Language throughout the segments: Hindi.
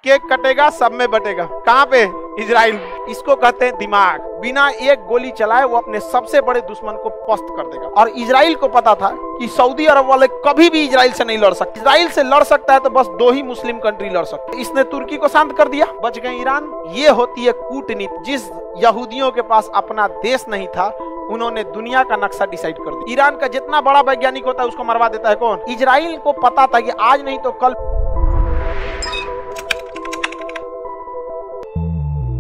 केक कटेगा, सब में बटेगा। कहाँ पे? इजराइल। इसको कहते हैं दिमाग। बिना एक गोली चलाए वो अपने सबसे बड़े दुश्मन को पस्त कर देगा। और इजराइल को पता था कि सऊदी अरब वाले कभी भी इजराइल से नहीं लड़ सकते। इजराइल से लड़ सकता है तो बस 2 ही मुस्लिम कंट्री लड़ सकते। इसने तुर्की को शांत कर दिया, बच गए ईरान। ये होती है कूटनीति। जिस यहूदियों के पास अपना देश नहीं था, उन्होंने दुनिया का नक्शा डिसाइड कर दिया। ईरान का जितना बड़ा वैज्ञानिक होता है उसको मरवा देता है कौन? इजराइल को पता था कि आज नहीं तो कल,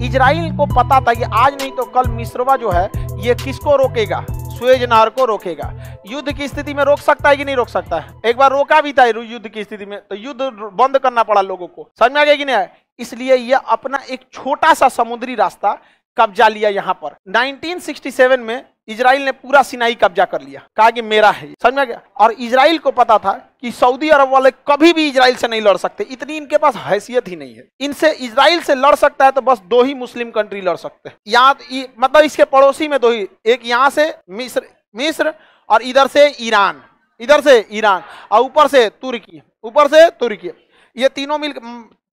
इजराइल को पता था कि आज नहीं तो कल मिस्रवा जो है ये किसको रोकेगा? सुएज नहर को रोकेगा। युद्ध की स्थिति में रोक सकता है कि नहीं रोक सकता है? एक बार रोका भी था युद्ध की स्थिति में, तो युद्ध बंद करना पड़ा लोगों को। समझ में आ गया कि नहीं? इसलिए ये अपना एक छोटा सा समुद्री रास्ता कब्जा लिया। यहाँ पर 1967 में इजराइल ने पूरा सिनाई कब्जा कर लिया, कहा कि मेरा है। समझ में गया? और इजराइल को पता था कि सऊदी अरब वाले कभी भी इजराइल से नहीं लड़ सकते, इतनी इनके पास हैसियत ही नहीं है। इनसे इजराइल से लड़ सकता है तो बस 2 ही मुस्लिम कंट्री लड़ सकते हैं। यहाँ मतलब इसके पड़ोसी में 2 ही, एक यहाँ से मिस्र और इधर से ईरान, इधर से ईरान और ऊपर से तुर्की। ये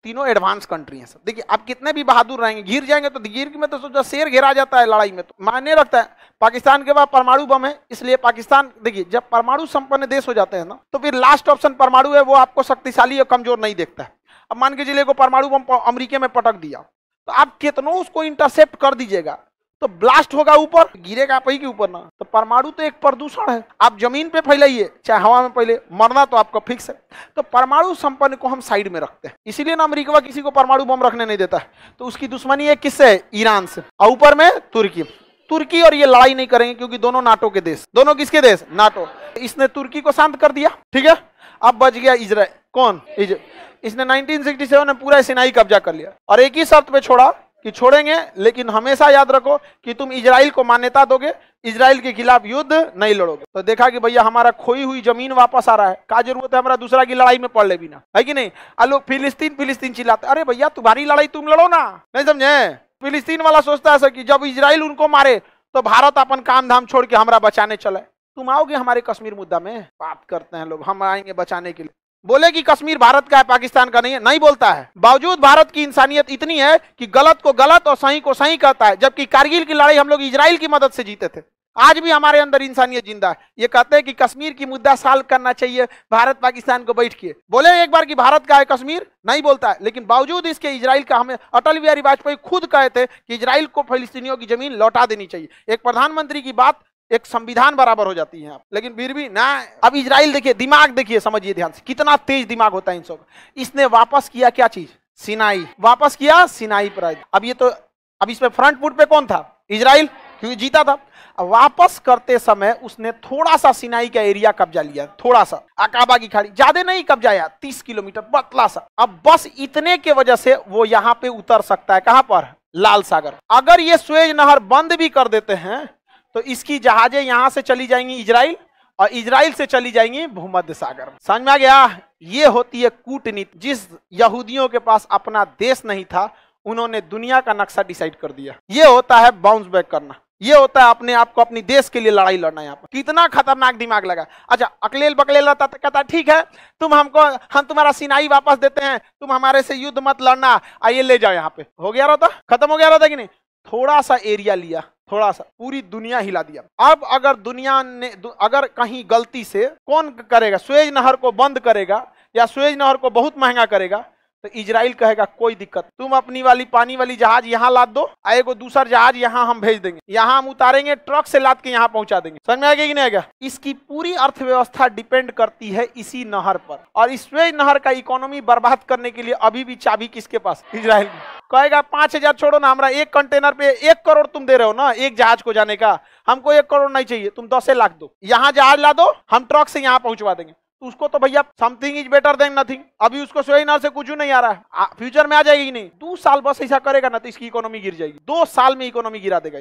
तीनों एडवांस कंट्री हैं सब। देखिए आप कितने भी बहादुर रहेंगे, घिर जाएंगे तो गिर में तो सोचा शेर घेरा जाता है लड़ाई में, तो मायने रखता है। पाकिस्तान के बाद परमाणु बम है, इसलिए पाकिस्तान, देखिए जब परमाणु संपन्न देश हो जाते हैं ना, तो फिर लास्ट ऑप्शन परमाणु है, वो आपको शक्तिशाली और कमजोर नहीं देखता है। अब मान के चलिए को परमाणु बम अमेरिका में पटक दिया, तो आप कितनों उसको इंटरसेप्ट कर दीजिएगा तो ब्लास्ट होगा ऊपर, गिरेगा आप ही के ऊपर ना। तो परमाणु तो एक प्रदूषण है, आप जमीन पे फैलाइए चाहे हवा में फैले, मरना तो आपका फिक्स है। तो परमाणु संपन्न को हम साइड में रखते हैं, इसीलिए ना अमेरिका किसी को परमाणु बम रखने नहीं देता है। तो उसकी दुश्मनी है किससे? ईरान से। और ऊपर में तुर्की और ये लड़ाई नहीं करेंगे क्योंकि दोनों नाटो के देश। दोनों किसके देश? नाटो। इसने तुर्की को शांत कर दिया, ठीक है। अब बच गया इजराइल। कौन? इसने 1967 में पूरा सिनाई कब्जा कर लिया और एक ही शर्त पे छोड़ा कि छोड़ेंगे, लेकिन हमेशा याद रखो कि तुम इजराइल को मान्यता दोगे, इजराइल के खिलाफ युद्ध नहीं लड़ोगे। तो देखा कि भैया हमारा खोई हुई जमीन वापस आ रहा है, क्या जरूरत है हमारा दूसरा की लड़ाई में पड़ ले बिना, है कि नहीं? लोग फिलिस्तीन चिल्लाते, अरे भैया तुम्हारी लड़ाई तुम लड़ो ना, नहीं समझे? फिलिस्तीन वाला सोचता है कि जब इजराइल उनको मारे तो भारत अपन काम धाम छोड़ के हमारा बचाने चले। तुम आओगे हमारे कश्मीर मुद्दा में? बात करते हैं लोग, हम आएंगे बचाने के लिए। बोले कि कश्मीर भारत का है, पाकिस्तान का नहीं है, नहीं बोलता है। बावजूद भारत की इंसानियत इतनी है कि गलत को गलत और सही को सही कहता है। जबकि कारगिल की लड़ाई हम लोग इजराइल की मदद से जीते थे। आज भी हमारे अंदर इंसानियत जिंदा है। ये कहते हैं कि कश्मीर की मुद्दा सॉल्व करना चाहिए भारत पाकिस्तान को बैठ के। बोले एक बार कि भारत का है कश्मीर, नहीं बोलता है। लेकिन बावजूद इसके इजराइल का, हमें अटल बिहारी वाजपेयी खुद कहे थे कि इजराइल को फिलिस्तीनियों की जमीन लौटा देनी चाहिए। एक प्रधानमंत्री की बात एक संविधान बराबर हो जाती है, लेकिन फिर भी ना। अब इजराइल देखिए, दिमाग देखिए, समझिए ध्यान से, कितना तेज दिमाग होता है इन सब। इसने वापस किया क्या चीज? सिनाई। वापस किया सिनाई पर। अब ये तो, अब इसमें फ्रंट फुट पे कौन था? इजराइल, क्योंकि जीता था। वापस करते समय उसने थोड़ा सा सिनाई का एरिया कब्जा लिया, थोड़ा सा अकाबा की खाड़ी, ज्यादा नहीं कब्जाया, 30 किलोमीटर पतला सा। अब बस इतने के वजह से वो यहाँ पे उतर सकता है। कहां पर? लाल सागर। अगर ये सुएज नहर बंद भी कर देते हैं तो इसकी जहाजें यहां से चली जाएंगी इजराइल, और इजराइल से चली जाएंगी भूमध्य सागर। समझ में आ गया? ये होती है कूटनीति। जिस यहूदियों के पास अपना देश नहीं था, उन्होंने दुनिया का नक्शा डिसाइड कर दिया। ये होता है बाउंस बैक करना, ये होता है अपने आप को, अपनी देश के लिए लड़ाई लड़ना। यहाँ पर कितना खतरनाक दिमाग लगा। अच्छा, अकलेल बकलेल रहता तो कहता ठीक है, हम तुम्हारा सिनाई वापस देते हैं, तुम हमारे से युद्ध मत लड़ना, आइए ले जाओ। यहाँ पे हो गया रहता, खत्म हो गया रहता कि नहीं? थोड़ा सा एरिया लिया, थोड़ा सा, पूरी दुनिया हिला दिया। अब अगर दुनिया ने, अगर कहीं गलती से कौन करेगा? सुएज नहर को बंद करेगा या सुएज नहर को बहुत महंगा करेगा, तो इजराइल कहेगा कोई दिक्कत, तुम अपनी वाली पानी वाली जहाज यहाँ लाद दो, आएगा दूसरा जहाज यहाँ हम भेज देंगे, यहाँ हम उतारेंगे, ट्रक से लाद के यहाँ पहुंचा देंगे। समझ में आ गया कि नहीं आएगा? इसकी पूरी अर्थव्यवस्था डिपेंड करती है इसी नहर पर। और इस सुएज नहर का इकोनॉमी बर्बाद करने के लिए अभी भी चाबी किसके पास? इजराइल। कहेगा 5,000 छोड़ो ना, हमारा एक कंटेनर पे 1 करोड़ तुम दे रहे हो ना, एक जहाज को जाने का, हमको 1 करोड़ नहीं चाहिए, तुम 10 लाख दो, यहाँ जहाज ला दो, हम ट्रक से यहाँ पहुंचवा देंगे। तो उसको तो भैया something is better than nothing. अभी उसको सुएज नहर से कुछ नहीं आ रहा है, फ्यूचर में आ जाएगी नहीं। 2 साल बस ऐसा करेगा ना तो इसकी इकोनॉमी गिर जाएगी, 2 साल में इकोनॉमी गिरा देगा।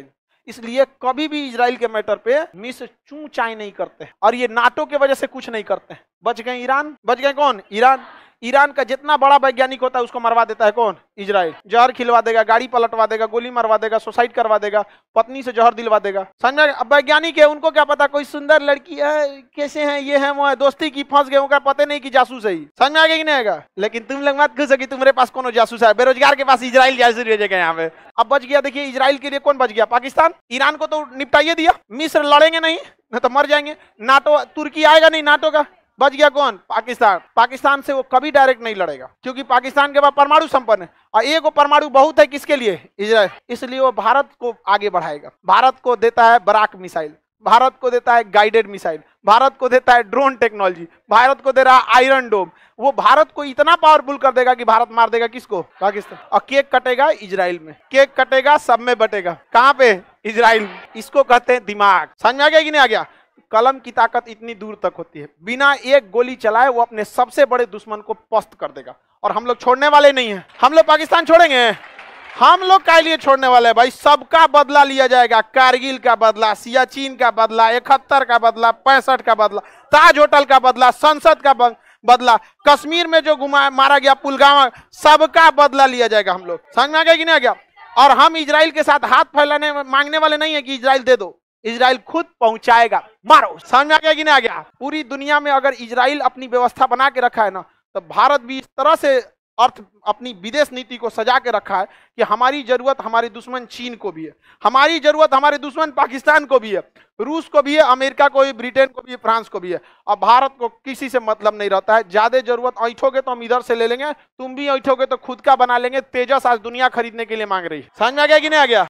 इसलिए कभी भी इजराइल के मैटर पे मिस चू चाय नहीं करते, और ये नाटो के वजह से कुछ नहीं करते। बच गए ईरान, बच गए कौन? ईरान। ईरान का जितना बड़ा वैज्ञानिक होता है उसको मरवा देता है कौन? इजराइल। जहर खिलवा देगा, गाड़ी पलटवा देगा, गोली मरवा देगा, सुसाइड करवा देगा, पत्नी से जहर दिलवा देगा। समझ में? अब वैज्ञानिक है, उनको क्या पता कोई सुंदर लड़की है, कैसे है, ये है वो है, दोस्ती की फंस गए, उनका पता नहीं कि जासूस है। समझ में आ गया कि नहीं आएगा? लेकिन तुम लोग मत खुश हो कि तुम्हारे पास कौन जासूस है, बेरोजगार के पास इजराइल जासूस भेजेगा यहाँ पे। अब बच गया, देखिए इजराइल के लिए कौन बच गया? पाकिस्तान। ईरान को तो निपटाइए दिया, मिस्र लड़ेंगे नहीं तो मर जाएंगे, नाटो तुर्की आएगा नहीं नाटो का, बच गया कौन? पाकिस्तान। पाकिस्तान से वो कभी डायरेक्ट नहीं लड़ेगा क्योंकि पाकिस्तान के पास परमाणु संपन्न है और एक परमाणु बहुत है किसके लिए? इजराइल। इसलिए वो भारत को आगे बढ़ाएगा। भारत को देता है बराक मिसाइल, भारत को देता है गाइडेड मिसाइल, भारत को देता है ड्रोन टेक्नोलॉजी, भारत को दे रहा है आयरन डोम। वो भारत को इतना पावरफुल कर देगा कि भारत मार देगा किसको? पाकिस्तान। और केक कटेगा इजराइल में, केक कटेगा सब में बटेगा। कहां पे? इजराइल। इसको कहते हैं दिमाग। समझ में आ गया कि नहीं आ गया? कलम की ताकत इतनी दूर तक होती है, बिना एक गोली चलाए वो अपने सबसे बड़े दुश्मन को पस्त कर देगा। और हम लोग छोड़ने वाले नहीं हैं। हम लोग पाकिस्तान छोड़ेंगे? हम लोग क्या लिए छोड़ने वाले हैं भाई? सबका बदला लिया जाएगा। कारगिल का बदला, सियाचिन का बदला, 71 का बदला, 65 का बदला, ताज होटल का बदला, संसद का बदला, कश्मीर में जो मारा गया पुलवामा, सबका बदला लिया जाएगा हम लोग। समझ में आ गया कि नहीं आ गया? और हम इजराइल के साथ हाथ फैलाने मांगने वाले नहीं है कि इजराइल दे दो, इजराइल खुद पहुंचाएगा। मारो। समझ में आ गया कि नहीं आ गया? पूरी दुनिया में अगर इजराइल अपनी व्यवस्था बना के रखा है ना, तो भारत भी इस तरह से अपनी विदेश नीति को सजा के रखा है कि हमारी जरूरत हमारे दुश्मन चीन को भी है, हमारी जरूरत हमारे दुश्मन पाकिस्तान को भी है, रूस को भी है, अमेरिका को भी, ब्रिटेन को भी है, फ्रांस को भी है। और भारत को किसी से मतलब नहीं रहता है। ज्यादा जरूरत ऐठोगे तो हम इधर से ले लेंगे, तुम भी ऐठोगे तो खुद का बना लेंगे। तेजस आज दुनिया खरीदने के लिए मांग रही है। समझ में आ गया कि नहीं आ गया?